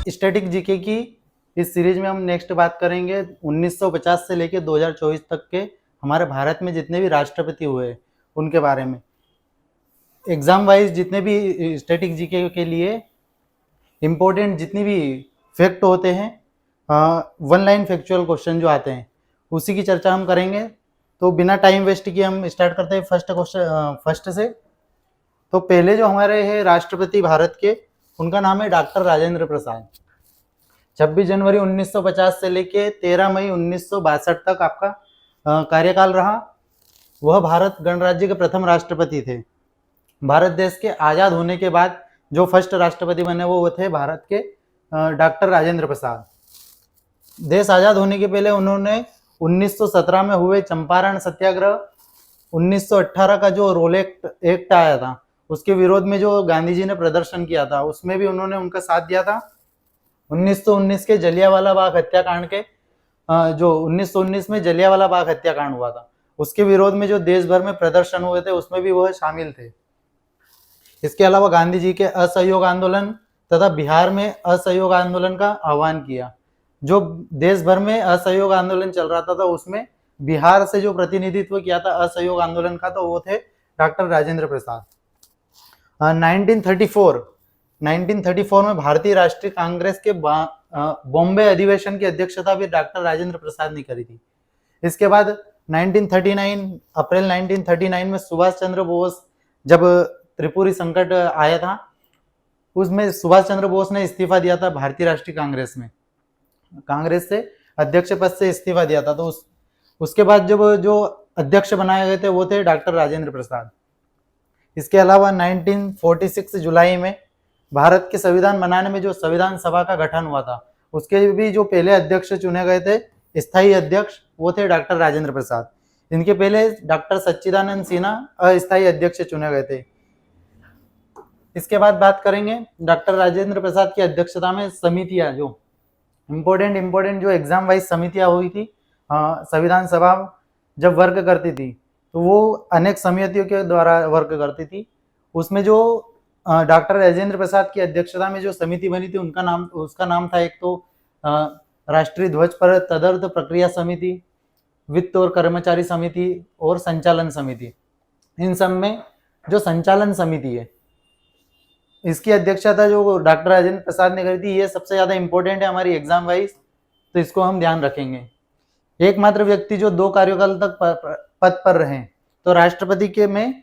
Static GK की इस series में हम नेक्स्ट बात करेंगे 1950 से लेकर 2024 तक के हमारे भारत में जितने भी राष्ट्रपति हुए उनके बारे में। एग्जाम वाइज जितने भी स्टैटिक जीके के लिए इम्पोर्टेंट जितनी भी फैक्ट होते हैं, वन लाइन फैक्चुअल क्वेश्चन जो आते हैं, उसी की चर्चा हम करेंगे। तो बिना टाइम वेस्ट किए हम स्टार्ट करते हैं फर्स्ट से। तो पहले जो हमारे हैं राष्ट्रपति भारत के, उनका नाम है डॉक्टर राजेंद्र प्रसाद। 26 जनवरी 1950 से लेके 13 मई 1962 तक आपका कार्यकाल रहा। वह भारत गणराज्य के प्रथम राष्ट्रपति थे। भारत देश के आज़ाद होने के बाद जो फर्स्ट राष्ट्रपति बने वो थे भारत के डॉक्टर राजेंद्र प्रसाद। देश आज़ाद होने के पहले उन्होंने 1917 में हुए चंपारण सत्याग्रह, 1918 का जो रोल एक्ट आया था उसके विरोध में जो गांधी जी ने प्रदर्शन किया था, उसमें भी उन्होंने उनका साथ दिया था। 1919 के जलियांवाला बाग हत्याकांड के जो 1919 में जलियांवाला बाग हत्याकांड हुआ था, उसके विरोध में जो देश भर में प्रदर्शन हुए थे उसमें भी वह शामिल थे। इसके अलावा गांधी जी के असहयोग आंदोलन तथा बिहार में असहयोग आंदोलन का आह्वान किया। जो देश भर में असहयोग आंदोलन चल रहा था उसमें बिहार से जो प्रतिनिधित्व किया था असहयोग आंदोलन का, तो वो थे डॉक्टर राजेंद्र प्रसाद। 1934 में भारतीय राष्ट्रीय कांग्रेस के बॉम्बे अधिवेशन की अध्यक्षता भी डॉक्टर राजेंद्र प्रसाद ने करी थी। इसके बाद 1939 अप्रैल 1939 में सुभाष चंद्र बोस, जब त्रिपुरी संकट आया था, उसमें सुभाष चंद्र बोस ने इस्तीफा दिया था भारतीय राष्ट्रीय कांग्रेस से अध्यक्ष पद से इस्तीफा दिया था। तो उसके बाद जब जो अध्यक्ष बनाए गए थे वो थे डॉक्टर राजेंद्र प्रसाद। इसके अलावा 1946 जुलाई में भारत के संविधान बनाने में जो संविधान सभा का गठन हुआ था, उसके भी जो पहले अध्यक्ष चुने गए थे, स्थायी अध्यक्ष, वो थे डॉक्टर राजेंद्र प्रसाद। इनके पहले डॉक्टर सच्चिदानंद सिन्हा अस्थायी अध्यक्ष चुने गए थे। इसके बाद बात करेंगे डॉक्टर राजेंद्र प्रसाद की अध्यक्षता में समितियां, जो इम्पोर्टेंट जो एग्जाम वाइज समितियां हुई थी, संविधान सभा जब वर्क करती थी तो वो अनेक समितियों के द्वारा वर्क करती थी। उसमें जो डॉक्टर राजेंद्र प्रसाद की अध्यक्षता में जो समिति बनी थी उसका नाम था, एक तो राष्ट्रीय ध्वज पर तदर्थ प्रक्रिया समिति, वित्त और कर्मचारी समिति और संचालन समिति। इन सब में जो संचालन समिति है, इसकी अध्यक्षता जो डॉक्टर राजेंद्र प्रसाद ने करी थी, ये सबसे ज्यादा इंपॉर्टेंट है हमारी एग्जाम वाइज, तो इसको हम ध्यान रखेंगे। एकमात्र व्यक्ति जो 2 कार्यकाल तक पद पर रहे, तो राष्ट्रपति के में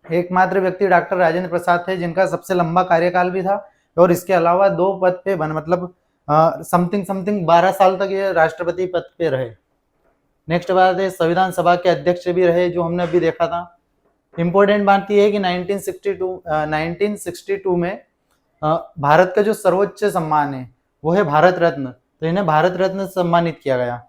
एकमात्र व्यक्ति डॉक्टर राजेंद्र प्रसाद थे, जिनका सबसे लंबा कार्यकाल भी था। और इसके अलावा 2 पद पे मतलब समथिंग 12 साल तक ये राष्ट्रपति पद पे रहे। नेक्स्ट बात है संविधान सभा के अध्यक्ष भी रहे, जो हमने अभी देखा था। इंपॉर्टेंट बात यह है कि 1962 में भारत का जो सर्वोच्च सम्मान है वो है भारत रत्न, तो इन्हें भारत रत्न से सम्मानित किया गया।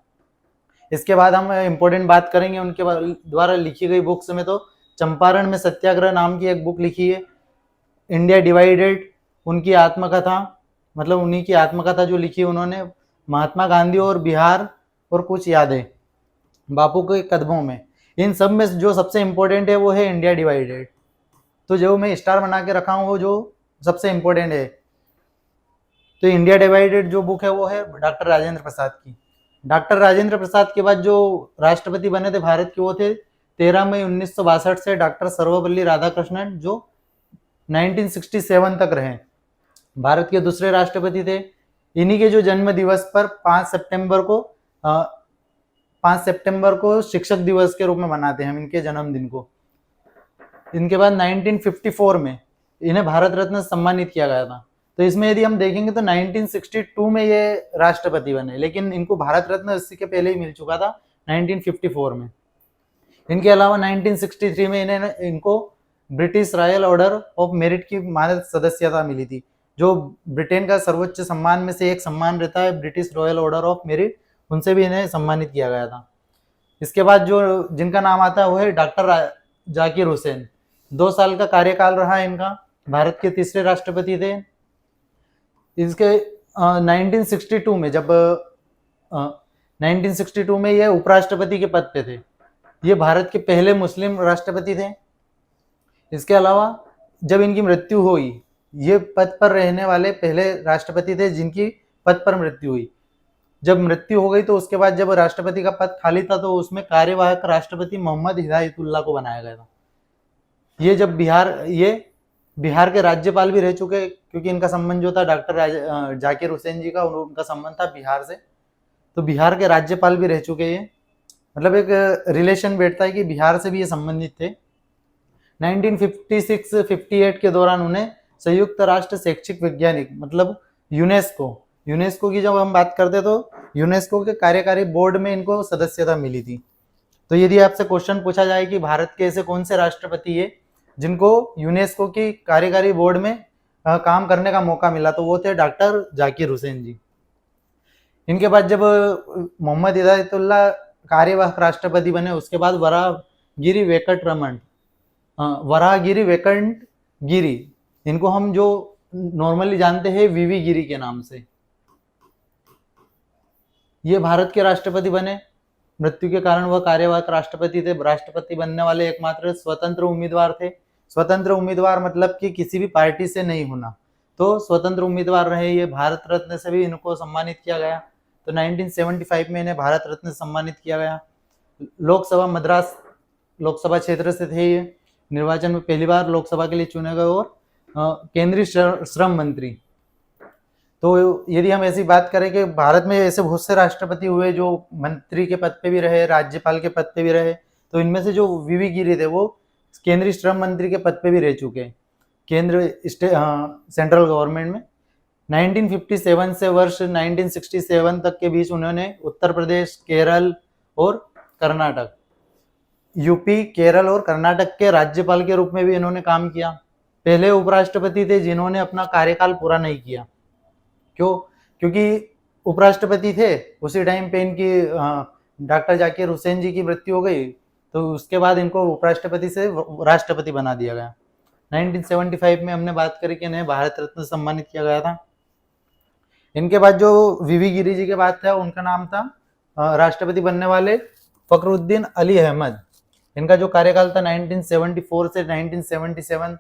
इसके बाद हम इंपॉर्टेंट बात करेंगे उनके द्वारा लिखी गई बुक्स में। तो चंपारण में सत्याग्रह नाम की एक बुक लिखी है, इंडिया डिवाइडेड उनकी आत्मकथा, मतलब उन्हीं की आत्मकथा जो लिखी उन्होंने, महात्मा गांधी और बिहार और कुछ यादें बापू के कदमों में। इन सब में जो सबसे इम्पोर्टेंट है वो है इंडिया डिवाइडेड, तो जो मैं स्टार बना के रखा हूँ वो जो सबसे इम्पोर्टेंट है। तो इंडिया डिवाइडेड जो बुक है वो है डॉक्टर राजेंद्र प्रसाद की। डॉक्टर राजेंद्र प्रसाद के बाद जो राष्ट्रपति बने थे भारत के, वो थे 13 मई 1962 से डॉक्टर सर्वपल्ली राधाकृष्णन, जो 1967 तक रहे, भारत के दूसरे राष्ट्रपति थे। इन्हीं के जो जन्म दिवस पर 5 सितंबर को शिक्षक दिवस के रूप में मनाते हैं हम इनके जन्मदिन को। इनके बाद 1954 में इन्हें भारत रत्न सम्मानित किया गया था। तो इसमें यदि हम देखेंगे तो 1962 में ये राष्ट्रपति बने, लेकिन इनको भारत रत्न इससे के पहले ही मिल चुका था 1954 में। इनके अलावा 1963 में इनको British royal order of merit की मानद सदस्यता मिली थी। जो ब्रिटेन का सर्वोच्च सम्मान में से एक सम्मान रहता है British royal order of merit, उनसे भी इन्हें सम्मानित किया गया था। इसके बाद जो जिनका नाम आता है वो है डॉक्टर जाकिर हुसैन। 2 साल का कार्यकाल रहा इनका, भारत के तीसरे राष्ट्रपति थे। इसके 1962 में जब 1962 में ये उपराष्ट्रपति के पद पे थे। ये भारत के पहले मुस्लिम राष्ट्रपति थे। इसके अलावा जब इनकी मृत्यु हुई ये पद पर रहने वाले पहले राष्ट्रपति थे जिनकी पद पर मृत्यु हुई। जब मृत्यु हो गई तो उसके बाद जब राष्ट्रपति का पद खाली था तो उसमें कार्यवाहक राष्ट्रपति मोहम्मद हिदायतुल्लाह को बनाया गया था। ये जब बिहार के राज्यपाल भी रह चुके, क्योंकि इनका संबंध जो था डॉक्टर जाकिर हुसैन जी का, उनका संबंध था बिहार से, तो बिहार के राज्यपाल भी रह चुके ये, मतलब एक रिलेशन बैठता है कि बिहार से भी ये संबंधित थे। 1956-58 के दौरान उन्हें संयुक्त राष्ट्र शैक्षिक वैज्ञानिक मतलब यूनेस्को की जब हम बात करते तो यूनेस्को के कार्यकारी बोर्ड में इनको सदस्यता मिली थी। तो यदि आपसे क्वेश्चन पूछा जाए कि भारत के ऐसे कौन से राष्ट्रपति है जिनको यूनेस्को की कार्यकारी बोर्ड में काम करने का मौका मिला, तो वो थे डॉक्टर जाकिर हुसैन जी। इनके बाद जब मोहम्मद हिदायतुल्लाह कार्यवाहक राष्ट्रपति बने, उसके बाद वराहगिरी वेंकट गिरी, इनको हम जो नॉर्मली जानते हैं वीवी गिरी के नाम से, ये भारत के राष्ट्रपति बने। मृत्यु के कारण वह कार्यवाहक राष्ट्रपति थे। राष्ट्रपति बनने वाले एकमात्र स्वतंत्र उम्मीदवार थे। स्वतंत्र उम्मीदवार मतलब कि किसी भी पार्टी से नहीं होना, तो स्वतंत्र उम्मीदवार रहे ये। भारत रत्न से भी इनको सम्मानित किया गया, तो 1975 में इन्हें भारत रत्न सम्मानित किया गया। मद्रास लोकसभा क्षेत्र से थे ये। निर्वाचन में पहली बार लोकसभा के लिए चुने गए और केंद्रीय श्रम मंत्री। तो यदि हम ऐसी बात करें कि भारत में ऐसे बहुत से राष्ट्रपति हुए जो मंत्री के पद पे भी रहे, राज्यपाल के पद पे भी रहे, तो इनमें से जो वीवी गिरी थे वो केंद्रीय श्रम मंत्री के पद पे भी रह चुके हैं सेंट्रल गवर्नमेंट में। 1957 से वर्ष 1967 तक के बीच उन्होंने उत्तर प्रदेश, केरल और कर्नाटक, यूपी, केरल और कर्नाटक के राज्यपाल के रूप में भी इन्होंने काम किया। पहले उपराष्ट्रपति थे जिन्होंने अपना कार्यकाल पूरा नहीं किया। क्यों? क्योंकि उपराष्ट्रपति थे, उसी टाइम पे इनकी डॉक्टर जाकिर हुसैन जी की मृत्यु हो गई, तो उसके बाद इनको उपराष्ट्रपति से राष्ट्रपति बना दिया गया। 1975 में हमने बात करी कि इन्हें भारत रत्न सम्मानित किया गया था। इनके बाद जो वीवी गिरी जी के बाद था, उनका नाम था राष्ट्रपति बनने वाले फखरुद्दीन अली अहमद। इनका जो कार्यकाल था 1974 से 1977।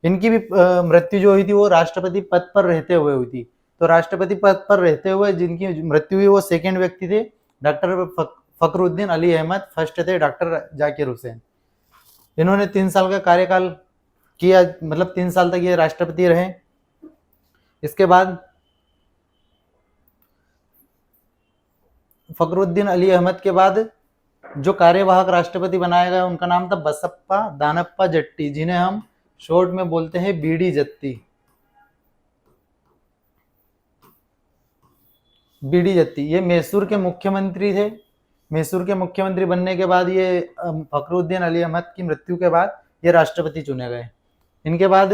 इनकी भी मृत्यु जो हुई थी वो राष्ट्रपति पद पर रहते हुए हुई थी। तो राष्ट्रपति पद पर रहते हुए जिनकी मृत्यु हुई वो सेकेंड व्यक्ति थे डॉक्टर फखरुद्दीन अली अहमद, फर्स्ट थे डॉक्टर जाकिर हुसैन। इन्होंने 3 साल का कार्यकाल किया, मतलब 3 साल तक ये राष्ट्रपति रहे। इसके बाद फखरुद्दीन अली अहमद के बाद जो कार्यवाहक राष्ट्रपति बनाया गया उनका नाम था बसप्पा दानप्पा जट्टी, जिन्हें हम शॉर्ट में बोलते हैं बीडी जत्ती। बीडी जत्ती ये मैसूर के मुख्यमंत्री थे। मैसूर के मुख्यमंत्री बनने के बाद ये फखरुद्दीन अली अहमद की मृत्यु के बाद ये राष्ट्रपति चुने गए। इनके बाद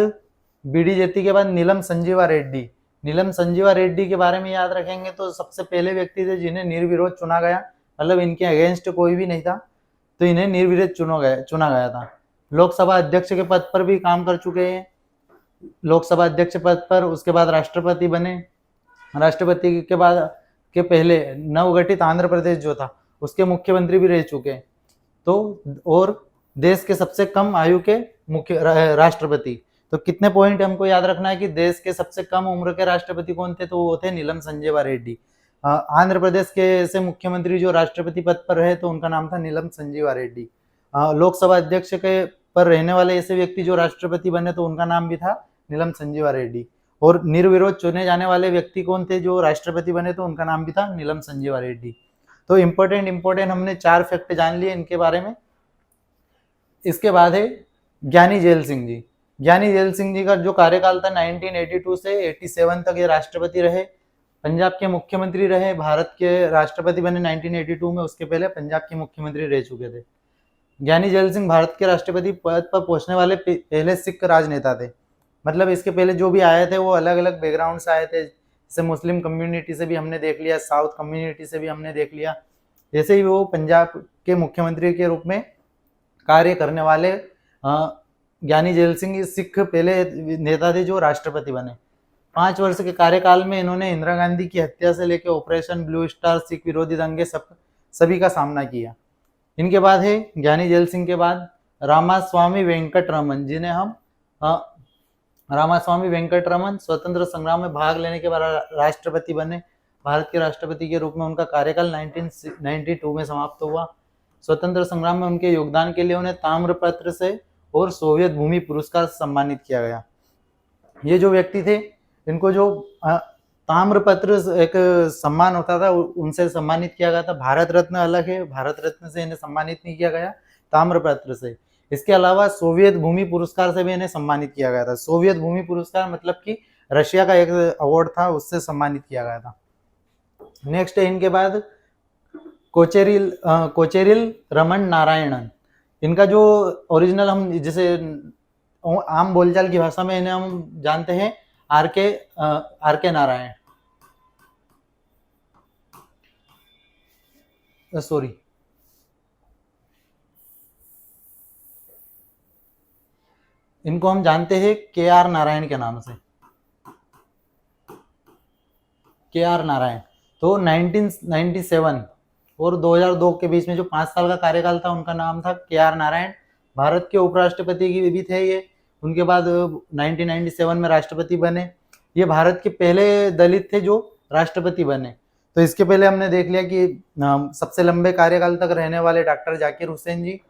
बीडी जत्ती के बाद नीलम संजीवा रेड्डी। नीलम संजीवा रेड्डी के बारे में याद रखेंगे तो सबसे पहले व्यक्ति थे जिन्हें निर्विरोध चुना गया, मतलब इनके अगेंस्ट कोई भी नहीं था, तो इन्हें निर्विरोध चुना गया था। लोकसभा अध्यक्ष के पद पर भी काम कर चुके हैं, लोकसभा अध्यक्ष पद पर। उसके बाद राष्ट्रपति बने। राष्ट्रपति के बाद के पहले नवगठित आंध्र प्रदेश जो था उसके मुख्यमंत्री भी रह चुके हैं। तो और देश के सबसे कम आयु के मुख्य राष्ट्रपति। तो कितने पॉइंट हमको याद रखना है कि देश के सबसे कम उम्र के राष्ट्रपति कौन थे, तो वो थे नीलम संजीवा रेड्डी। आंध्र प्रदेश के ऐसे मुख्यमंत्री जो राष्ट्रपति पद पर रहे तो उनका नाम था नीलम संजीवा रेड्डी। लोकसभा अध्यक्ष के पर रहने वाले ऐसे व्यक्ति जो राष्ट्रपति बने तो उनका नाम भी था नीलम संजीवा रेड्डी। और निर्विरोध चुने जाने वाले व्यक्ति कौन थे जो राष्ट्रपति बने, तो उनका नाम भी था नीलम संजीवा रेड्डी। तो इम्पोर्टेंट हमने 4 फैक्ट जान लिए इनके बारे में। इसके बाद है ज्ञानी जैल सिंह जी। ज्ञानी जैल सिंह जी का जो कार्यकाल था 1982 से 87 तक ये राष्ट्रपति रहे। पंजाब के मुख्यमंत्री रहे। भारत के राष्ट्रपति बने 1982 में, उसके पहले पंजाब के मुख्यमंत्री रह चुके थे। ज्ञानी जैल सिंह भारत के राष्ट्रपति पद पर पहुंचने वाले पहले सिख राजनेता थे। मतलब इसके पहले जो भी आए थे वो अलग अलग बैकग्राउंड से आए थे। जैसे मुस्लिम कम्युनिटी से भी हमने देख लिया, साउथ कम्युनिटी से भी हमने देख लिया। जैसे ही वो पंजाब के मुख्यमंत्री के रूप में कार्य करने वाले ज्ञानी जैल सिंह सिख पहले नेता थे जो राष्ट्रपति बने। 5 वर्ष के कार्यकाल में इन्होंने इंदिरा गांधी की हत्या से लेकर ऑपरेशन ब्लू स्टार, सिख विरोधी दंगे सभी का सामना किया। इनके बाद है ज्ञानी जैल सिंह के बाद रामास्वामी वेंकट रमन, जिन्हें हम रामास्वामी वेंकटरमन स्वतंत्र संग्राम में भाग लेने के बाद राष्ट्रपति बने। भारत के राष्ट्रपति के रूप में उनका कार्यकाल 1992 में समाप्त हुआ। स्वतंत्र संग्राम में उनके योगदान के लिए उन्हें ताम्रपत्र से और सोवियत भूमि पुरस्कार से सम्मानित किया गया। ये जो व्यक्ति थे, इनको जो ताम्रपत्र एक सम्मान होता था उनसे सम्मानित किया गया था। भारत रत्न अलग है, भारत रत्न से इन्हें सम्मानित नहीं किया गया, ताम्रपत्र से। इसके अलावा सोवियत भूमि पुरस्कार से भी इन्हें सम्मानित किया गया था। सोवियत भूमि पुरस्कार मतलब कि रशिया का एक अवार्ड था, उससे सम्मानित किया गया था। नेक्स्ट है इनके बाद कोचेरिल रमन नारायणन। इनका जो ओरिजिनल हम जैसे आम बोलचाल की भाषा में इन्हें हम जानते हैं आर के नारायण, सॉरी इनको हम जानते हैं के आर नारायण के नाम से, के आर नारायण। तो 1997 और 2002 के बीच में जो 5 साल का कार्यकाल था उनका नाम था के आर नारायण। भारत के उपराष्ट्रपति भी थे ये। उनके बाद 1997 में राष्ट्रपति बने। ये भारत के पहले दलित थे जो राष्ट्रपति बने। तो इसके पहले हमने देख लिया कि सबसे लंबे कार्यकाल तक रहने वाले डॉक्टर जाकिर हुसैन जी,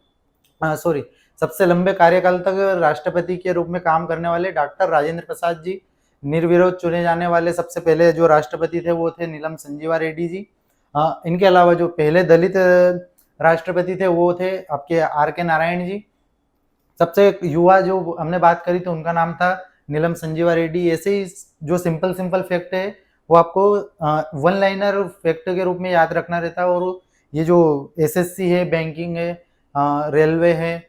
सबसे लंबे कार्यकाल तक राष्ट्रपति के रूप में काम करने वाले डॉक्टर राजेंद्र प्रसाद जी। निर्विरोध चुने जाने वाले सबसे पहले जो राष्ट्रपति थे वो थे नीलम संजीवा रेड्डी जी। इनके अलावा जो पहले दलित राष्ट्रपति थे वो थे आपके आर के नारायण जी। सबसे युवा जो हमने बात करी तो उनका नाम था नीलम संजीवा रेड्डी। ऐसे ही जो सिंपल फैक्ट है वो आपको वन लाइनर फैक्ट के रूप में याद रखना रहता है। और ये जो एसएससी है, बैंकिंग है, रेलवे है,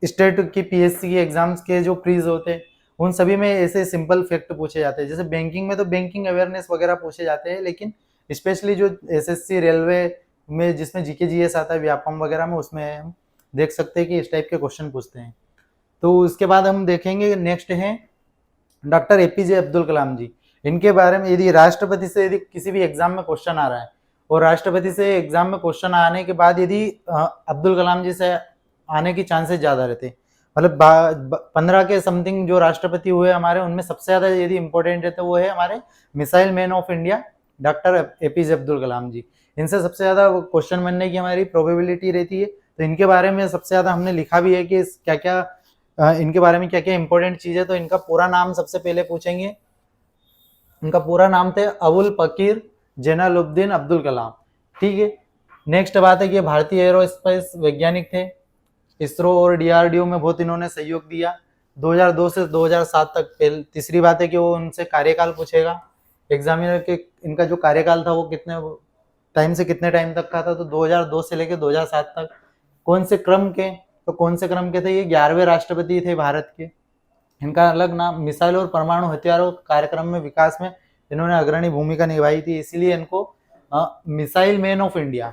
स्टेट की पीएससी की एग्जाम्स के जो प्रीज होते हैं उन सभी में ऐसे सिंपल फैक्ट पूछे जाते हैं। जैसे बैंकिंग में तो बैंकिंग अवेयरनेस वगैरह पूछे जाते हैं, लेकिन स्पेशली जो एसएससी रेलवे में जिसमें जीके जीएस आता है, व्यापम वगैरह में, उसमें हम देख सकते हैं कि इस टाइप के क्वेश्चन पूछते हैं। तो उसके बाद हम देखेंगे नेक्स्ट है डॉक्टर एपीजे अब्दुल कलाम जी। इनके बारे में यदि राष्ट्रपति से यदि किसी भी एग्जाम में क्वेश्चन आ रहा है और राष्ट्रपति से एग्जाम में क्वेश्चन आने के बाद यदि अब्दुल कलाम जी से आने की चांसेस ज्यादा रहते, मतलब 15 के समथिंग जो राष्ट्रपति हुए हमारे, उनमें सबसे ज्यादा यदि इंपॉर्टेंट है तो वो है हमारे missile man of India doctor APJ Abdul Kalam ji. इनसे सबसे ज्यादा क्वेश्चन बनने की हमारी प्रोबेबिलिटी रहती है। तो इनके बारे में सबसे ज्यादा हमने लिखा भी है कि क्या क्या इनके बारे में क्या क्या इंपॉर्टेंट चीज है। तो इनका पूरा नाम सबसे पहले पूछेंगे। इनका पूरा नाम थे अबुल पकीर जैनुलब्दीन अब्दुल कलाम। ठीक है। नेक्स्ट बात है कि भारतीय एरोस्पेस वैज्ञानिक थे। इसरो और डीआरडीओ में बहुत इन्होंने सहयोग दिया 2002 से 2007 तक। तीसरी बात है कि वो उनसे कार्यकाल पूछेगा एग्जामिनर के। इनका जो कार्यकाल था वो कितने टाइम से कितने टाइम तक का था, तो 2002 से लेकर 2007 तक। कौन से क्रम के, तो कौन से क्रम के थे, ये 11वें राष्ट्रपति थे भारत के। इनका अलग नाम, मिसाइल और परमाणु हथियारों कार्यक्रम में विकास में इन्होंने अग्रणी भूमिका निभाई थी, इसीलिए इनको missile man of India,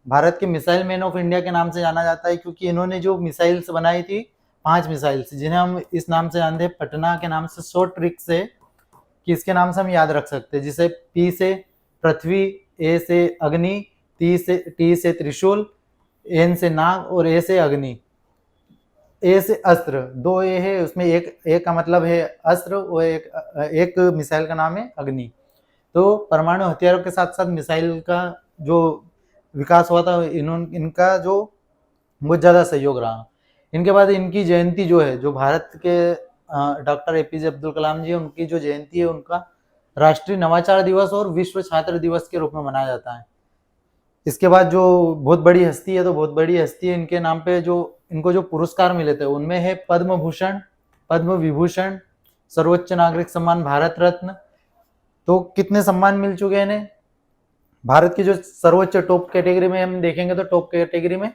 Bharat के मिसाइल मैन ऑफ इंडिया के नाम से जाना जाता है। क्योंकि इन्होंने जो मिसाइल्स बनाई थी, 5 मिसाइल्स, जिन्हें हम इस नाम से जानते हैं पटना के नाम से, शॉर्ट ट्रिक से, कि इसके नाम से हम याद रख सकते हैं। जिसे पी से पृथ्वी, ए से अग्नि, टी से त्रिशूल, एन से नाग और ए से अग्नि। ए से अस्त्र, 2 ए है उसमें, एक का मतलब है अस्त्र और एक मिसाइल का नाम है अग्नि। तो परमाणु हथियारों के साथ साथ मिसाइल का जो विकास हुआ था, इनका जो बहुत ज्यादा सहयोग रहा। इनके बाद इनकी जयंती जो है, जो भारत के डॉक्टर एपीजे अब्दुल कलाम जी, उनकी जो जयंती है उनका राष्ट्रीय नवाचार दिवस और विश्व छात्र दिवस के रूप में मनाया जाता है। इसके बाद जो बहुत बड़ी हस्ती है, तो बहुत बड़ी हस्ती है इनके नाम पे जो इनको जो पुरस्कार मिले थे उनमें है पद्म भूषण, पद्म विभूषण, सर्वोच्च नागरिक सम्मान, भारत रत्न। तो कितने सम्मान मिल चुके हैं इन्हें? भारत की जो सर्वोच्च टॉप कैटेगरी में हम देखेंगे तो टॉप कैटेगरी में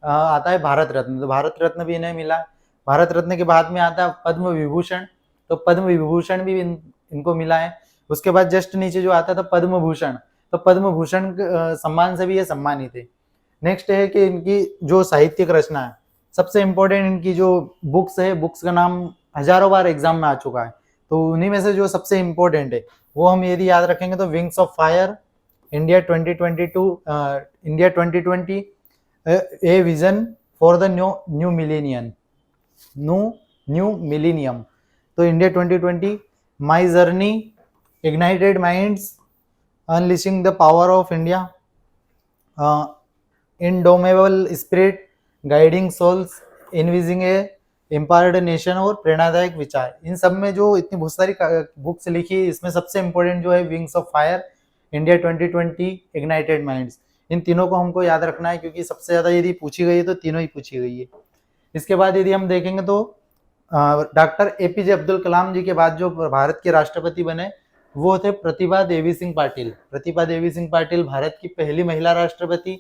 आता है भारत रत्न। तो भारत रत्न भी इन्हें मिला। भारत रत्न के बाद में आता है पद्म विभूषण, तो पद्म विभूषण भी इनको मिला है। उसके बाद जस्ट नीचे जो आता था पद्म भूषण, तो पद्म भूषण सम्मान से भी ये सम्मानित है। नेक्स्ट है कि इनकी जो साहित्यिक रचना है, सबसे इम्पोर्टेंट इनकी जो बुक्स है, बुक्स का नाम हजारों बार एग्जाम में आ चुका है। तो उन्हीं में से जो सबसे इम्पोर्टेंट है वो हम यदि याद रखेंगे तो wings of fire, India 2020 a vision for the new millennium. तो India 2020 my journey, ignited minds, unleashing the power of India, indomitable spirit, guiding souls, envisioning a empowered nation और प्रेरणादायक विचार। इन सब में जो इतनी बहुत सारी बुक्स लिखी, इसमें सबसे इंपॉर्टेंट जो है wings of fire, India 2020, ignited minds. इन तीनों को हमको याद रखना है, क्योंकि सबसे ज्यादा यदि पूछी गई है तो तीनों ही पूछी गई है। इसके बाद यदि हम देखेंगे तो डॉक्टर एपीजे अब्दुल कलाम जी के बाद जो भारत के राष्ट्रपति बने वो थे प्रतिभा देवी सिंह पाटिल। प्रतिभा देवी सिंह पाटिल भारत की पहली महिला राष्ट्रपति,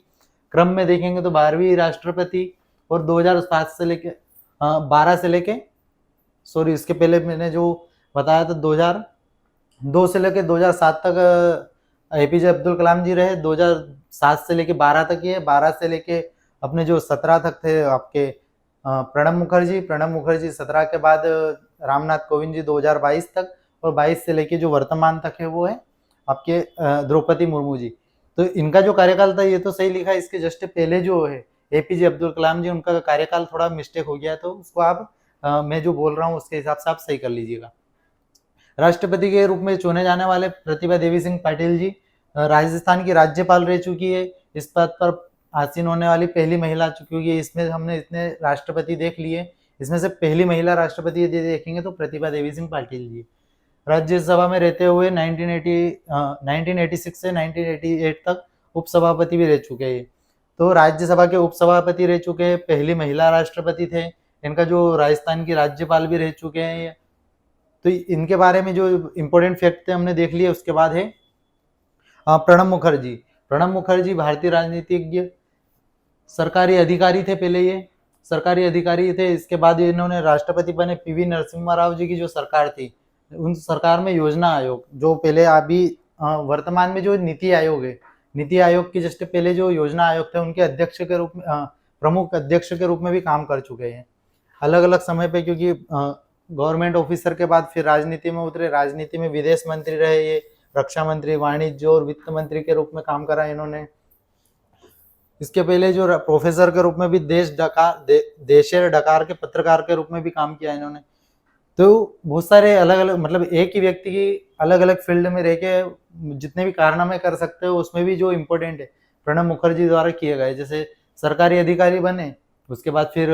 क्रम में देखेंगे तो 12वीं राष्ट्रपति, और 2007 से लेके 12 से लेके, सॉरी इसके पहले मैंने जो बताया था 2002 से लेके 2007 तक एपीजे अब्दुल कलाम जी रहे। 2007 से लेके 12 तक ये, 12 से लेके अपने जो 17 तक थे आपके प्रणब मुखर्जी 17 के बाद रामनाथ कोविंद जी 2022 तक, और 22 से लेके जो वर्तमान तक है वो है आपके द्रौपदी मुर्मू जी। तो इनका जो कार्यकाल था ये तो सही लिखा है, इसके जस्ट पहले जो है एपीजे अब्दुल कलाम जी, उनका कार्यकाल थोड़ा मिस्टेक हो गया है, तो उसको आप मैं जो बोल रहा हूँ उसके हिसाब से आप सही कर लीजिएगा। राष्ट्रपति के रूप में चुने जाने वाले प्रतिभा देवी सिंह पाटिल जी राजस्थान की राज्यपाल रह चुकी है, इस पद पर आसीन होने वाली पहली महिला, क्योंकि इसमें हमने इतने राष्ट्रपति देख लिए, इसमें से पहली महिला राष्ट्रपति यदि देखेंगे तो प्रतिभा देवी सिंह पाटिल जी। राज्यसभा में रहते हुए 1986 से 1988 तक उपसभापति भी रह चुके हैं। तो राज्यसभा के उपसभापति रह चुके हैं, पहली महिला राष्ट्रपति थे। इनका जो राजस्थान की राज्यपाल भी रह चुके हैं। तो इनके बारे में जो इम्पोर्टेंट फैक्ट थे हमने देख लिए। उसके बाद है प्रणब मुखर्जी। प्रणब मुखर्जी भारतीय राजनीतिज्ञ, सरकारी अधिकारी थे। पहले ये सरकारी अधिकारी थे, इसके बाद इन्होंने राष्ट्रपति बने। पीवी नरसिम्हा राव जी की जो सरकार थी, उन सरकार में योजना आयोग, जो पहले अभी वर्तमान में जो नीति आयोग है, नीति आयोग की जस्ट पहले जो योजना आयोग थे उनके अध्यक्ष के रूप में, प्रमुख अध्यक्ष के रूप में भी काम कर चुके हैं अलग अलग समय पे, क्योंकि गवर्नमेंट ऑफिसर के बाद फिर राजनीति में उतरे। राजनीति में विदेश मंत्री रहे ये, रक्षा मंत्री, वाणिज्य और वित्त मंत्री के रूप में काम करा इन्होंने। इसके पहले जो प्रोफेसर के रूप में भी देशेर डकार के पत्रकार के रूप में भी काम किया इन्होंने। तो बहुत सारे अलग अलग, मतलब एक ही व्यक्ति की अलग अलग फील्ड में रह के जितने भी कारनामे कर सकते हो, उसमें भी जो इम्पोर्टेंट है प्रणब मुखर्जी द्वारा किए गए। जैसे सरकारी अधिकारी बने, उसके बाद फिर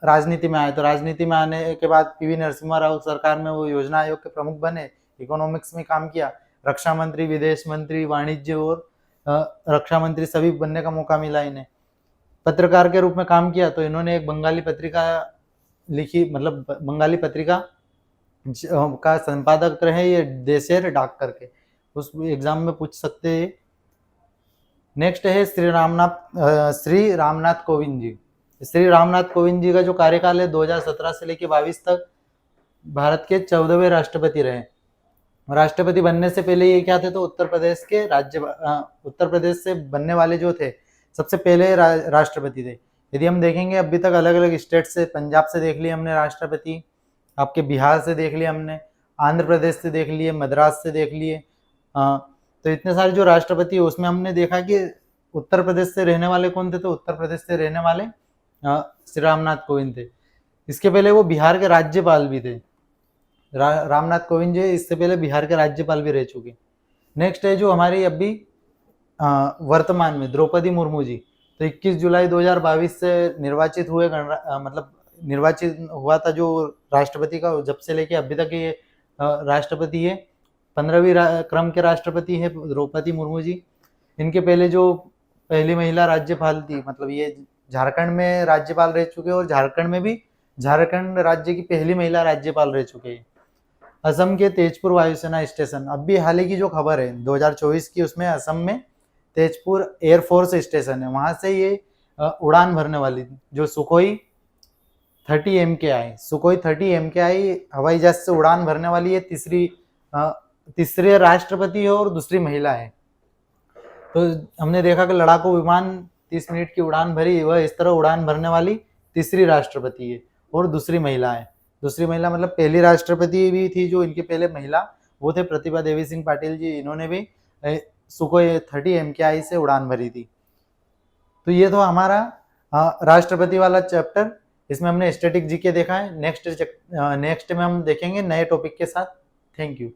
राजनीति में आए, तो राजनीति में आने के बाद पीवी नरसिम्हा राव सरकार में वो योजना आयोग के प्रमुख बने, इकोनॉमिक्स में काम किया। रक्षा मंत्री, विदेश मंत्री, वाणिज्य और रक्षा मंत्री सभी बनने का मौका मिला इन्हें। पत्रकार के रूप में काम किया, तो इन्होंने एक बंगाली पत्रिका लिखी, मतलब बंगाली पत्रिका का संपादक रहे ये, देशेर डाक करके, उस एग्जाम में पूछ सकते हैं। नेक्स्ट है श्री रामनाथ कोविंद जी। श्री रामनाथ कोविंद जी का जो कार्यकाल है 2017 से लेकर 22 तक भारत के 14वें राष्ट्रपति रहे। राष्ट्रपति बनने से पहले ये क्या थे, तो उत्तर प्रदेश से बनने वाले जो थे सबसे पहले राष्ट्रपति थे। यदि हम देखेंगे अभी तक अलग अलग स्टेट से, पंजाब से देख लिए हमने राष्ट्रपति, आपके बिहार से देख लिए हमने, आंध्र प्रदेश से देख लिए, मद्रास से देख लिए। तो इतने सारे जो राष्ट्रपति है उसमें हमने देखा कि उत्तर प्रदेश से रहने वाले कौन थे, तो उत्तर प्रदेश से रहने वाले श्री रामनाथ कोविंद थे। इसके पहले वो बिहार के राज्यपाल भी थे। रामनाथ कोविंद जी इससे पहले बिहार के राज्यपाल भी रह चुके। नेक्स्ट है जो हमारी अभी वर्तमान में द्रौपदी मुर्मू जी, तो 21 जुलाई 2022 से निर्वाचित हुए, मतलब निर्वाचित हुआ था जो राष्ट्रपति का, जब से लेके अभी तक ये राष्ट्रपति है। 15वीं क्रम के राष्ट्रपति है द्रौपदी मुर्मू जी। इनके पहले जो पहली महिला राज्यपाल थी, मतलब ये झारखंड में राज्यपाल रह चुके और झारखंड में भी झारखंड राज्य की पहली महिला राज्यपाल रह चुके हैं। असम के तेजपुर वायुसेना स्टेशन, अभी हाल ही की जो खबर है 2024 की, उसमें असम में तेजपुर एयरफोर्स स्टेशन है, वहां से ये उड़ान भरने वाली जो सुखोई 30 MKI हवाई जहाज से उड़ान भरने वाली है। तीसरे राष्ट्रपति है और दूसरी महिला है। तो हमने देखा कि लड़ाकू विमान 30 मिनट की उड़ान भरी, वह इस तरह उड़ान भरने वाली तीसरी राष्ट्रपति है और दूसरी महिला है। दूसरी महिला मतलब पहली राष्ट्रपति भी थी जो इनके पहले महिला, वो थे प्रतिभा देवी सिंह पाटिल जी। इन्होंने भी सुखोई 30 MKI से उड़ान भरी थी। तो ये तो हमारा राष्ट्रपति वाला चैप्टर इसमें हमने स्टैटिक जीके देखा है। नेक्स्ट में हम देखेंगे नए टॉपिक के साथ। Thank you.